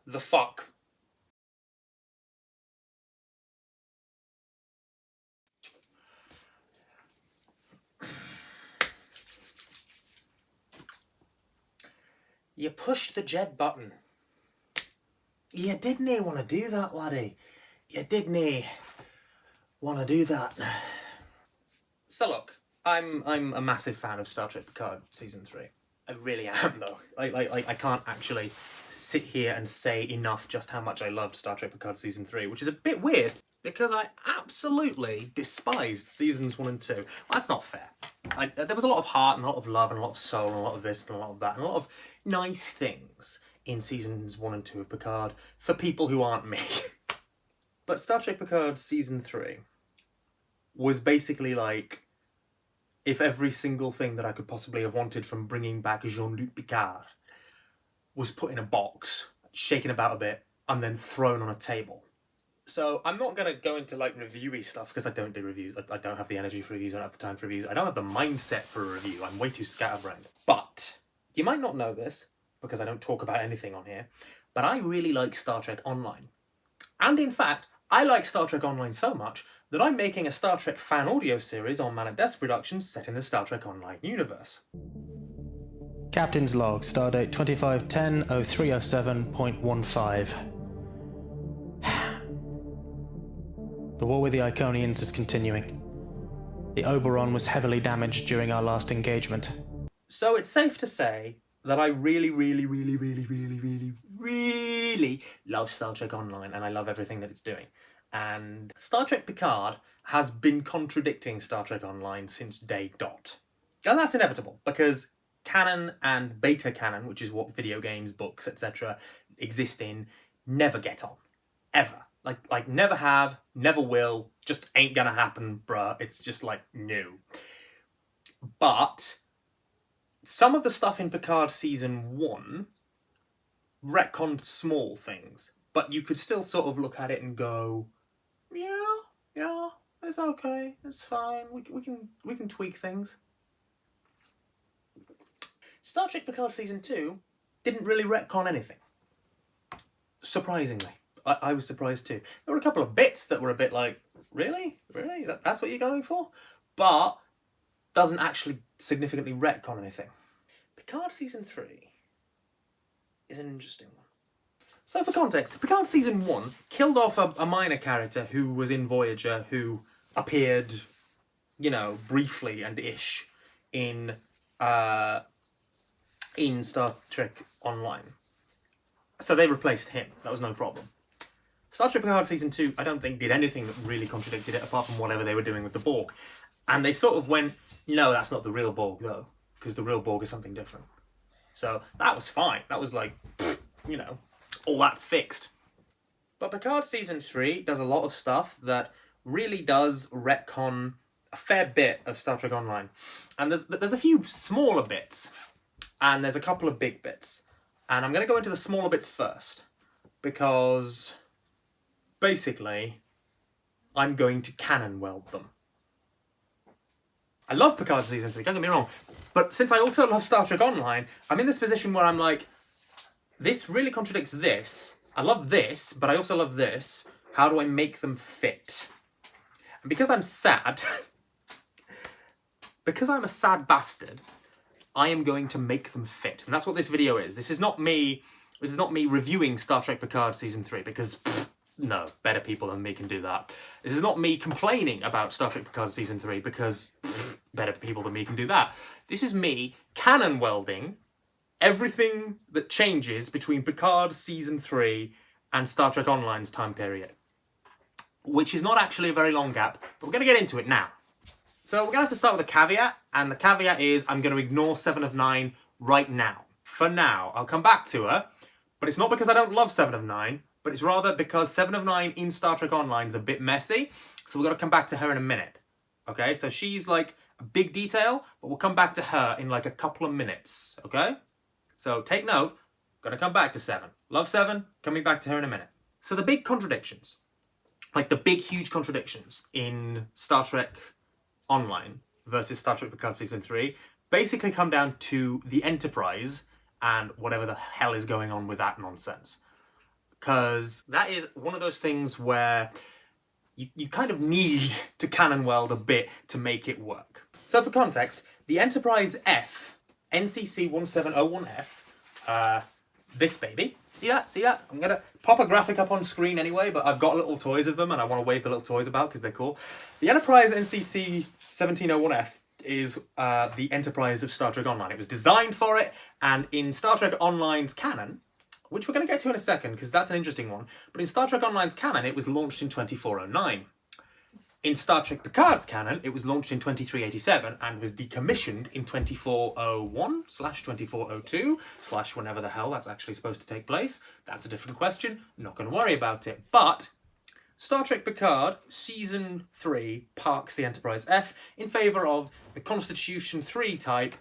the fuck? You pushed the Jed button. You didn't want to do that, laddie. You didn't want to do that. So look, I'm a massive fan of Star Trek Picard Season 3. I really am, though. I can't actually sit here and say enough just how much I loved Star Trek Picard Season 3, which is a bit weird, because I absolutely despised Seasons 1 and 2. Well, that's not fair. There was a lot of heart and a lot of love and a lot of soul and a lot of this and a lot of that and a lot of nice things in Seasons 1 and 2 of Picard for people who aren't me. But Star Trek Picard Season 3 was basically like if every single thing that I could possibly have wanted from bringing back Jean-Luc Picard was put in a box, shaken about a bit, and then thrown on a table. So I'm not going to go into like reviewy stuff because I don't do reviews. I don't have the energy for reviews, I don't have the time for reviews. I don't have the mindset for a review. I'm way too scatterbrained. But you might not know this because I don't talk about anything on here, but I really like Star Trek Online. And in fact, I like Star Trek Online so much that I'm making a Star Trek fan audio series on Man at Desk Productions set in the Star Trek Online universe. Captain's log, stardate 2510-0307.15. The war with the Iconians is continuing. The Oberon was heavily damaged during our last engagement. So it's safe to say that I really love Star Trek Online, and I love everything that it's doing. And Star Trek Picard has been contradicting Star Trek Online since day dot. And that's inevitable, because canon and beta canon, which is what video games, books, etc. exist in, never get on. Ever. Like never have, never will, just ain't gonna happen, bruh. It's just like, no. But some of the stuff in Picard Season 1 retconned small things, but you could still sort of look at it and go, yeah, it's okay, it's fine, we can tweak things. Star Trek Picard Season 2 didn't really retcon anything. Surprisingly. I was surprised too. There were a couple of bits that were a bit like, really? Really? That's what you're going for? But doesn't actually significantly retcon anything. Picard Season 3 is an interesting one. So for context, Picard Season 1 killed off a minor character who was in Voyager, who appeared, you know, briefly and ish in Star Trek Online. So they replaced him. That was no problem. Star Trek Picard Season 2, I don't think, did anything that really contradicted it, apart from whatever they were doing with the Borg. And they sort of went, no, that's not the real Borg, though, because the real Borg is something different. So that was fine. That was like, you know, all that's fixed. But Picard Season 3 does a lot of stuff that really does retcon a fair bit of Star Trek Online. And there's a few smaller bits, and there's a couple of big bits. And I'm going to go into the smaller bits first, because basically, I'm going to canon-weld them. I love Picard Season 3, don't get me wrong, but since I also love Star Trek Online, I'm in this position where I'm like, this really contradicts this. I love this, but I also love this. How do I make them fit? And because I'm sad, because I'm a sad bastard, I am going to make them fit. And that's what this video is. This is not me reviewing Star Trek Picard Season 3, because no, better people than me can do that. This is not me complaining about Star Trek Picard Season 3, because better people than me can do that. This is me canon welding everything that changes between Picard Season 3 and Star Trek Online's time period. Which is not actually a very long gap, but we're going to get into it now. So we're going to have to start with a caveat, and the caveat is I'm going to ignore 7 of 9 right now. For now. I'll come back to her, but it's not because I don't love 7 of 9, but it's rather because 7 of 9 in Star Trek Online is a bit messy, so we're going to come back to her in a minute. Okay, so she's like a big detail, but we'll come back to her in like a couple of minutes, okay? So take note, going to come back to 7. Love 7, coming back to her in a minute. So the big contradictions, like the big huge contradictions in Star Trek Online versus Star Trek Picard Season 3 basically come down to the Enterprise and whatever the hell is going on with that nonsense. because that is one of those things where you kind of need to canon weld a bit to make it work. So for context, the Enterprise F, NCC 1701F, this baby, see that? See that? I'm gonna pop a graphic up on screen anyway, but I've got little toys of them and I want to wave the little toys about because they're cool. The Enterprise NCC 1701F is the Enterprise of Star Trek Online. It was designed for it, and in Star Trek Online's canon, which we're going to get to in a second because that's an interesting one, but in Star Trek Online's canon it was launched in 2409. In Star Trek Picard's canon it was launched in 2387 and was decommissioned in 2401/2402/ whenever the hell that's actually supposed to take place. That's a different question, not going to worry about it. But Star Trek Picard Season 3 parks the Enterprise F in favour of the Constitution 3 type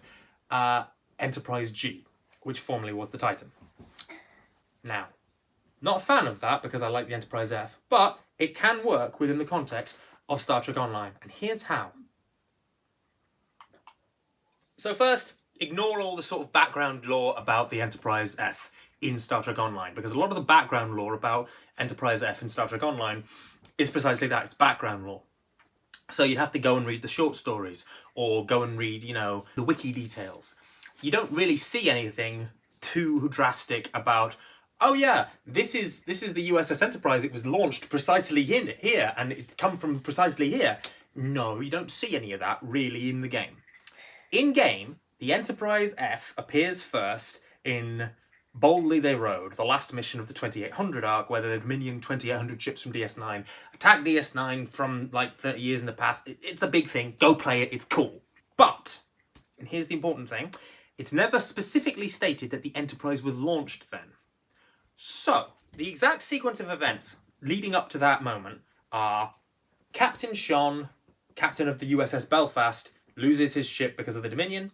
Enterprise G, which formerly was the Titan. Now, not a fan of that because I like the Enterprise F, but it can work within the context of Star Trek Online, and here's how. So first, ignore all the sort of background lore about the Enterprise F in Star Trek Online, because a lot of the background lore about Enterprise F in Star Trek Online is precisely that, it's background lore. So you'd have to go and read the short stories, or go and read, you know, the wiki details. You don't really see anything too drastic about, oh yeah, this is the USS Enterprise, it was launched precisely here, and it's come from precisely here. No, you don't see any of that really in the game. In-game, the Enterprise F appears first in Boldly They Rode, the last mission of the 2800 arc, where the Dominion 2800 ships from DS9 attack DS9 from like 30 years in the past. It's a big thing, go play it, it's cool. But, and here's the important thing, it's never specifically stated that the Enterprise was launched then. So, the exact sequence of events leading up to that moment are Captain Sean, captain of the USS Belfast, loses his ship because of the Dominion.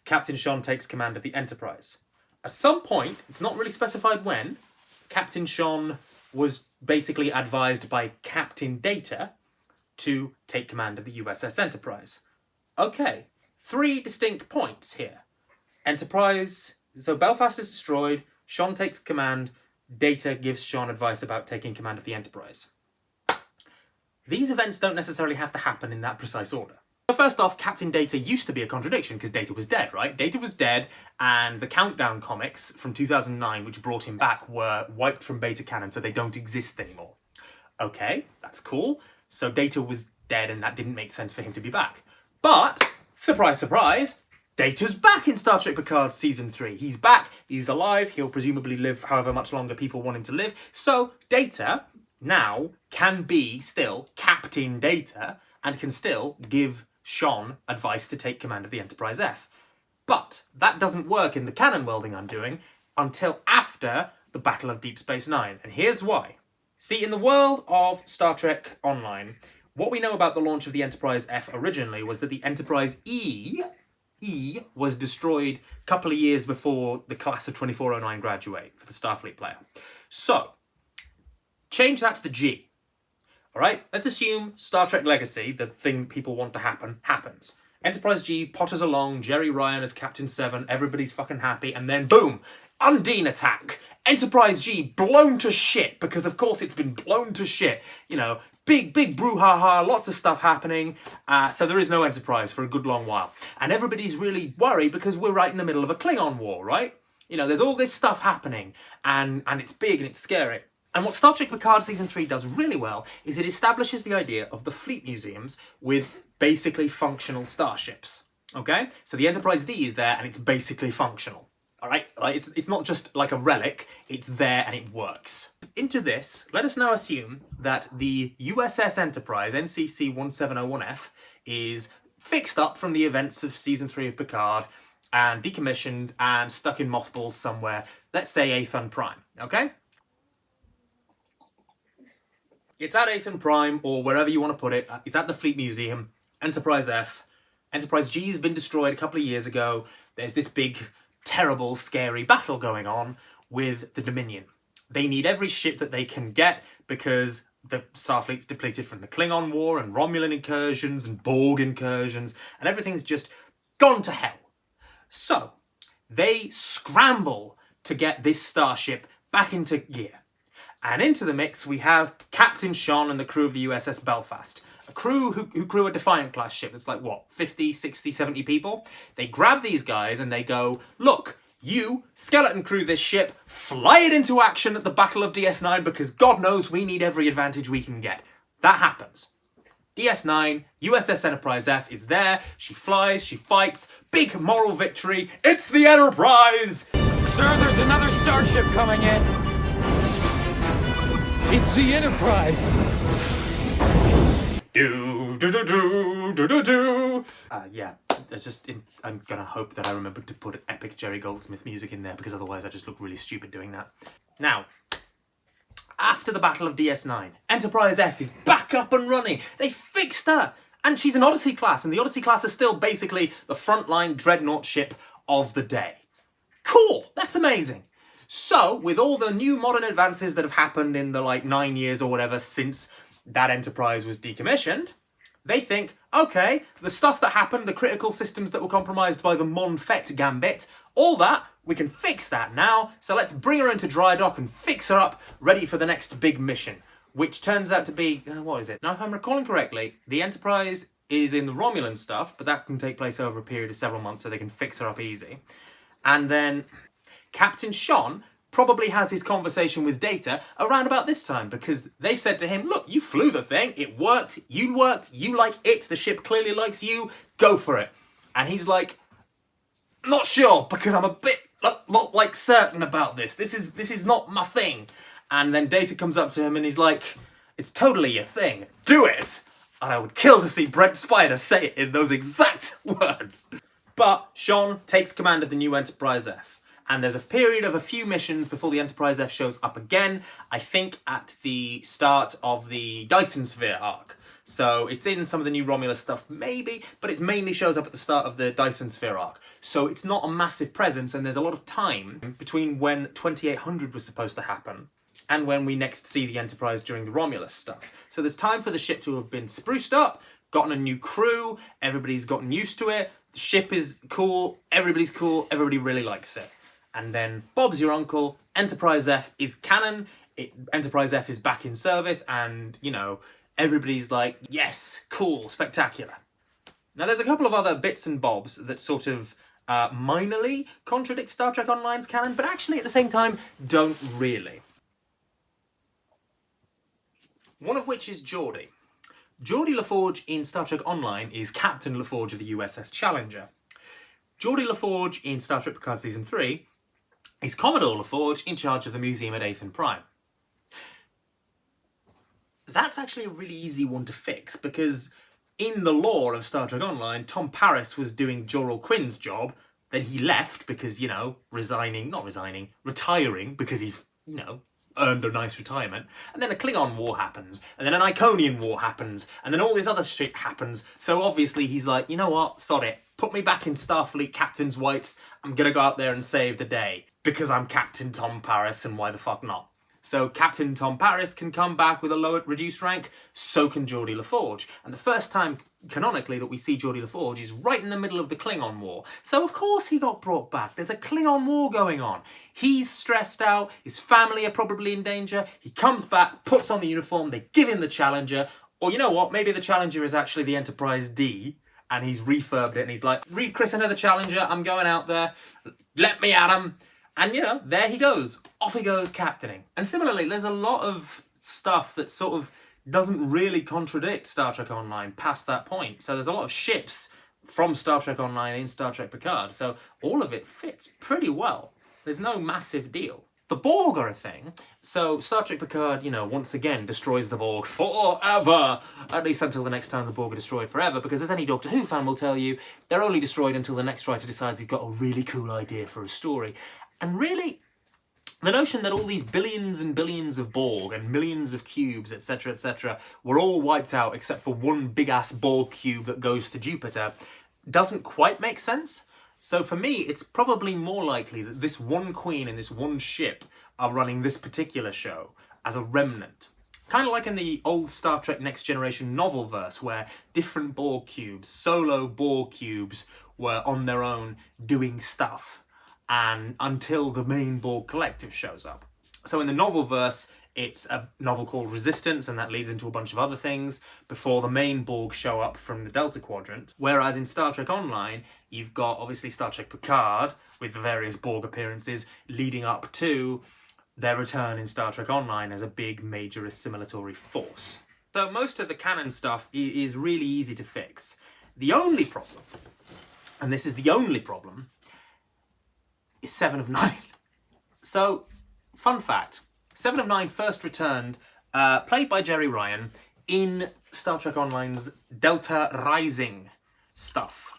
Captain Sean takes command of the Enterprise. At some point, it's not really specified when, Captain Sean was basically advised by Captain Data to take command of the USS Enterprise. Okay, 3 distinct points here. Enterprise, so Belfast is destroyed, Sean takes command, Data gives Sean advice about taking command of the Enterprise. These events don't necessarily have to happen in that precise order. So first off, Captain Data used to be a contradiction because Data was dead, right? Data was dead, and the Countdown comics from 2009, which brought him back, were wiped from beta canon, so they don't exist anymore. Okay, that's cool. So Data was dead, and that didn't make sense for him to be back. But, surprise, surprise, Data's back in Star Trek Picard Season 3. He's back, he's alive, he'll presumably live however much longer people want him to live. So Data now can be still Captain Data and can still give Sean advice to take command of the Enterprise F. But that doesn't work in the canon welding I'm doing until after the Battle of Deep Space Nine. And here's why. See, in the world of Star Trek Online, what we know about the launch of the Enterprise F originally was that the Enterprise E was destroyed a couple of years before the class of 2409 graduate for the Starfleet player. So, change that to the G. Alright, let's assume Star Trek Legacy, the thing people want to happen, happens. Enterprise G potters along, Jerry Ryan as Captain 7, everybody's fucking happy, and then boom! Undine attack! Enterprise G blown to shit, because of course it's been blown to shit. You know, big brouhaha, lots of stuff happening, so there is no Enterprise for a good long while. And everybody's really worried because we're right in the middle of a Klingon war, right? You know, there's all this stuff happening, and it's big and it's scary. And what Star Trek Picard Season 3 does really well is it establishes the idea of the fleet museums with basically functional starships, okay? So the Enterprise D is there and it's basically functional, all right? It's not just like a relic, it's there and it works. Into this, let us now assume that the USS Enterprise, NCC 1701F, is fixed up from the events of Season 3 of Picard and decommissioned and stuck in mothballs somewhere, let's say Aethon Prime, okay? It's at Aethon Prime, or wherever you want to put it. It's at the Fleet Museum, Enterprise F. Enterprise G has been destroyed a couple of years ago. There's this big, terrible, scary battle going on with the Dominion. They need every ship that they can get because the Starfleet's depleted from the Klingon War and Romulan incursions and Borg incursions, and everything's just gone to hell. So, they scramble to get this starship back into gear. And into the mix we have Captain Sean and the crew of the USS Belfast. A crew who crew a Defiant class ship that's like, what, 50, 60, 70 people? They grab these guys and they go, look, you, skeleton crew this ship, fly it into action at the Battle of DS9 because God knows we need every advantage we can get. That happens. DS9, USS Enterprise F is there, she flies, she fights, big moral victory, it's the Enterprise! Sir, there's another starship coming in. It's the Enterprise. Yeah, I'm gonna hope that I remember to put epic Jerry Goldsmith music in there because otherwise I just look really stupid doing that. Now, after the Battle of DS9, Enterprise F is back up and running. They fixed her! And she's an Odyssey class, and the Odyssey class is still basically the frontline dreadnought ship of the day. Cool! That's amazing! So, with all the new modern advances that have happened in the, 9 years or whatever since that Enterprise was decommissioned, they think, okay, the stuff that happened, the critical systems that were compromised by the Mon Fett gambit, all that, we can fix that now, so let's bring her into dry dock and fix her up, ready for the next big mission, which turns out to be, what is it? Now, if I'm recalling correctly, the Enterprise is in the Romulan stuff, but that can take place over a period of several months, so they can fix her up easy. And then Captain Sean probably has his conversation with Data around about this time, because they said to him, look, you flew the thing, it worked, you like it, the ship clearly likes you, go for it. And he's like, not sure, because I'm a bit not certain about this. This is not my thing. And then Data comes up to him and he's like, it's totally your thing. Do it! And I would kill to see Brent Spiner say it in those exact words. But Sean takes command of the new Enterprise F. And there's a period of a few missions before the Enterprise F shows up again, I think at the start of the Dyson Sphere arc. So it's in some of the new Romulus stuff, maybe, but it mainly shows up at the start of the Dyson Sphere arc. So it's not a massive presence, and there's a lot of time between when 2800 was supposed to happen and when we next see the Enterprise during the Romulus stuff. So there's time for the ship to have been spruced up, gotten a new crew, everybody's gotten used to it, the ship is cool, everybody really likes it. And then Bob's your uncle, Enterprise F is canon, Enterprise F is back in service, and, you know, everybody's like, yes, cool, spectacular. Now there's a couple of other bits and bobs that sort of minorly contradict Star Trek Online's canon, but actually at the same time don't really. One of which is Geordi. Geordi LaForge in Star Trek Online is Captain LaForge of the USS Challenger. Geordi LaForge in Star Trek Picard Season 3 is Commodore LaForge in charge of the museum at Athen Prime. That's actually a really easy one to fix, because in the lore of Star Trek Online, Tom Paris was doing Jorel Quinn's job, then he left because, you know, retiring because he's, you know, earned a nice retirement, and then a Klingon war happens, and then an Iconian war happens, and then all this other shit happens, so obviously he's like, you know what, sod it, put me back in Starfleet Captain's Whites, I'm gonna go out there and save the day, because I'm Captain Tom Paris, and why the fuck not? So Captain Tom Paris can come back with a lower, reduced rank, so can Geordi LaForge. And the first time, canonically, that we see Geordi LaForge is right in the middle of the Klingon War. So of course he got brought back. There's a Klingon War going on. He's stressed out, his family are probably in danger, he comes back, puts on the uniform, they give him the Challenger, or you know what, maybe the Challenger is actually the Enterprise D, and he's refurbed it, and he's like, rechristen her the Challenger, I'm going out there, let me at him. And, you know, there he goes. Off he goes captaining. And similarly, there's a lot of stuff that sort of doesn't really contradict Star Trek Online past that point. So there's a lot of ships from Star Trek Online in Star Trek Picard. So all of it fits pretty well. There's no massive deal. The Borg are a thing. So Star Trek Picard, you know, once again destroys the Borg forever. At least until the next time the Borg are destroyed forever. Because as any Doctor Who fan will tell you, they're only destroyed until the next writer decides he's got a really cool idea for a story. And really, the notion that all these billions and billions of Borg and millions of cubes, etc., were all wiped out except for one big-ass Borg cube that goes to Jupiter doesn't quite make sense. So for me, it's probably more likely that this one queen and this one ship are running this particular show as a remnant. Kind of like in the old Star Trek Next Generation novel verse, where different Borg cubes, solo Borg cubes, were on their own doing stuff. And until the main Borg collective shows up. So in the novel verse, it's a novel called Resistance, and that leads into a bunch of other things before the main Borg show up from the Delta Quadrant. Whereas in Star Trek Online, you've got obviously Star Trek Picard with the various Borg appearances leading up to their return in Star Trek Online as a big major assimilatory force. So most of the canon stuff is really easy to fix. The only problem, and this is the only problem, is 7 of 9. So, fun fact, 7 of 9 first returned, played by Jerry Ryan, in Star Trek Online's Delta Rising stuff.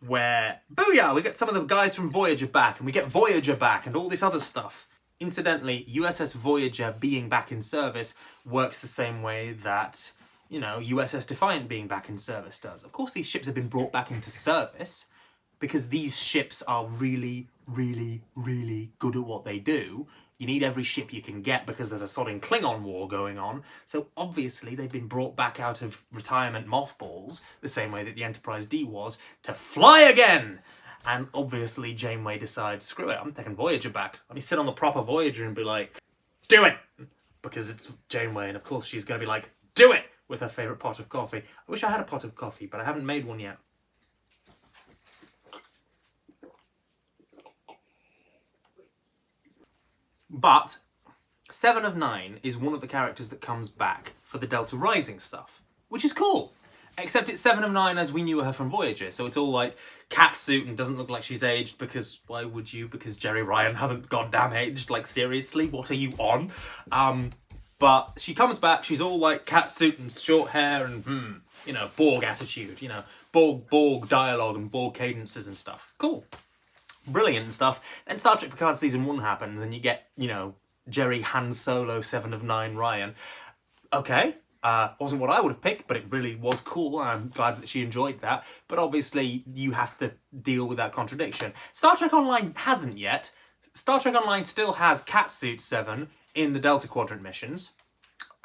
Where, booyah, we get some of the guys from Voyager back, and we get Voyager back, and all this other stuff. Incidentally, USS Voyager being back in service works the same way that, you know, USS Defiant being back in service does. Of course, these ships have been brought back into service because these ships are really, really, really good at what they do. You need every ship you can get because there's a sodding Klingon war going on. So obviously they've been brought back out of retirement mothballs, the same way that the Enterprise D was, to fly again! And obviously Janeway decides, screw it, I'm taking Voyager back. Let me sit on the proper Voyager and be like, do it! Because it's Janeway, and of course she's going to be like, do it! With her favourite pot of coffee. I wish I had a pot of coffee, but I haven't made one yet. But 7 of 9 is one of the characters that comes back for the Delta Rising stuff, which is cool. Except it's 7 of 9 as we knew her from Voyager, so it's all like catsuit and doesn't look like she's aged, because why would you? Because Jerry Ryan hasn't goddamn aged, like seriously, what are you on? But she comes back, she's all like catsuit and short hair and, you know, Borg attitude, you know, Borg dialogue and Borg cadences and stuff. Cool. Brilliant and stuff. Then Star Trek Picard Season 1 happens and you get, you know, Jerry Han Solo 7 of 9 Ryan. Okay. Wasn't what I would have picked, but it really was cool. I'm glad that she enjoyed that. But obviously, you have to deal with that contradiction. Star Trek Online hasn't yet. Star Trek Online still has Catsuit 7 in the Delta Quadrant missions.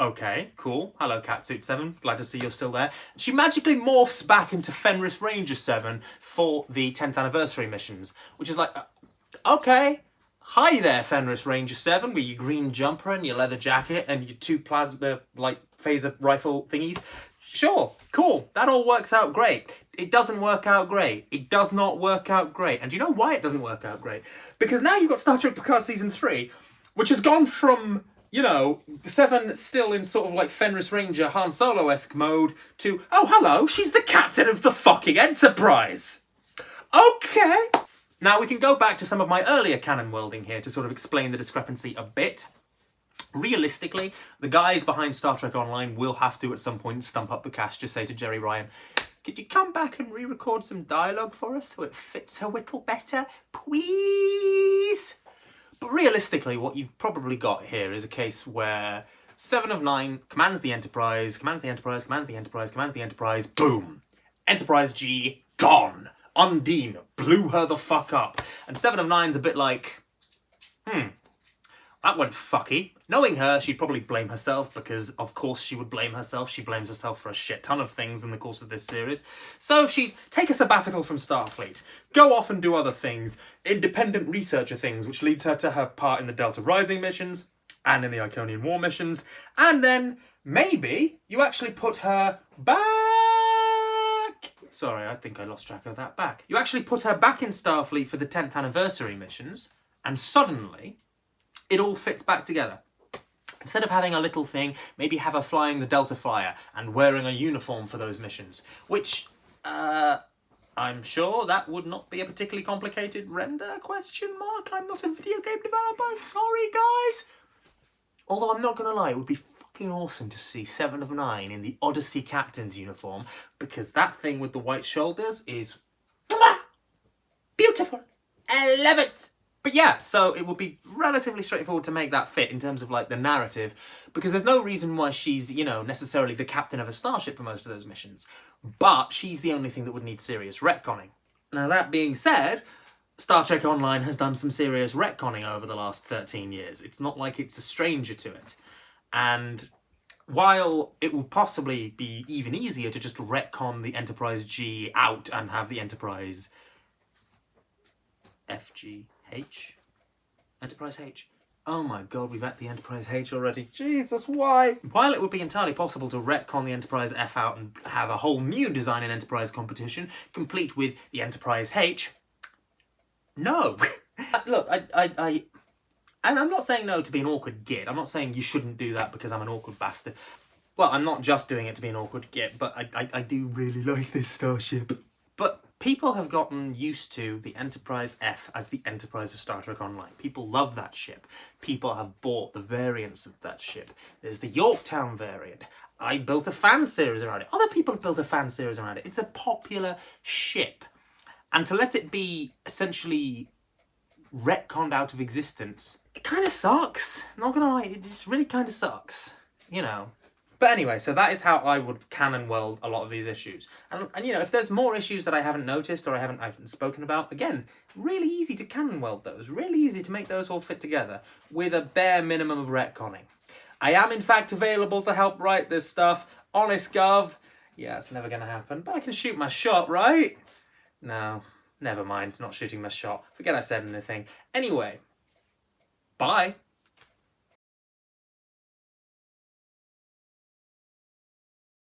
Okay, cool. Hello, Catsuit 7. Glad to see you're still there. She magically morphs back into Fenris Ranger 7 for the 10th anniversary missions, which is like, okay. Hi there, Fenris Ranger 7, with your green jumper and your leather jacket and your 2 plasma, like, phaser rifle thingies. Sure, cool, that all works out great. It doesn't work out great. It does not work out great. And do you know why it doesn't work out great? Because now you've got Star Trek Picard Season 3, which has gone from, you know, the 7 still in sort of like Fenris Ranger Han Solo-esque mode to, oh, hello, she's the captain of the fucking Enterprise. Okay. Now, we can go back to some of my earlier canon welding here to sort of explain the discrepancy a bit. Realistically, the guys behind Star Trek Online will have to, at some point, stump up the cash, just say to Jerry Ryan, could you come back and re-record some dialogue for us so it fits a whittle better, please? But realistically, what you've probably got here is a case where 7 of 9 commands the Enterprise, commands the Enterprise, commands the Enterprise, commands the Enterprise, boom! Enterprise G, gone! Undine blew her the fuck up. And 7 of 9's a bit like, that went fucky. Knowing her, she'd probably blame herself, because of course she would blame herself. She blames herself for a shit ton of things in the course of this series. So she'd take a sabbatical from Starfleet, go off and do other things, independent researcher things, which leads her to her part in the Delta Rising missions, and in the Iconian War missions, and then maybe you actually put her back. Sorry, I think I lost track of that back. You actually put her back in Starfleet for the 10th anniversary missions, and suddenly it all fits back together. Instead of having a little thing, maybe have her flying the Delta Flyer and wearing a uniform for those missions, which, I'm sure that would not be a particularly complicated render, question mark? I'm not a video game developer, sorry guys! Although I'm not gonna lie, it would be fucking awesome to see 7 of 9 in the Odyssey Captain's uniform, because that thing with the white shoulders is beautiful. I love it. But yeah, so it would be relatively straightforward to make that fit in terms of like the narrative, because there's no reason why she's, you know, necessarily the captain of a starship for most of those missions. But she's the only thing that would need serious retconning. Now that being said, Star Trek Online has done some serious retconning over the last 13 years. It's not like it's a stranger to it. And while it will possibly be even easier to just retcon the Enterprise G out and have the Enterprise FGH? Enterprise H? Oh my god, we've at the Enterprise H already. Jesus, why? While it would be entirely possible to retcon the Enterprise F out and have a whole new design in Enterprise competition, complete with the Enterprise H, no. Look, and I'm not saying no to be an awkward git. I'm not saying you shouldn't do that because I'm an awkward bastard. Well, I'm not just doing it to be an awkward git, but I do really like this starship. But people have gotten used to the Enterprise F as the Enterprise of Star Trek Online. People love that ship. People have bought the variants of that ship. There's the Yorktown variant. I built a fan series around it. Other people have built a fan series around it. It's a popular ship. And to let it be essentially retconned out of existence, it kind of sucks. Not gonna lie, it just really kind of sucks. You know. But anyway, so that is how I would canon weld a lot of these issues. And you know, if there's more issues that I haven't noticed or I haven't spoken about, again, really easy to canon weld those. Really easy to make those all fit together with a bare minimum of retconning. I am in fact available to help write this stuff. Honest Gov. Yeah, it's never going to happen. But I can shoot my shot, right? No, never mind. Not shooting my shot. Forget I said anything. Anyway, bye.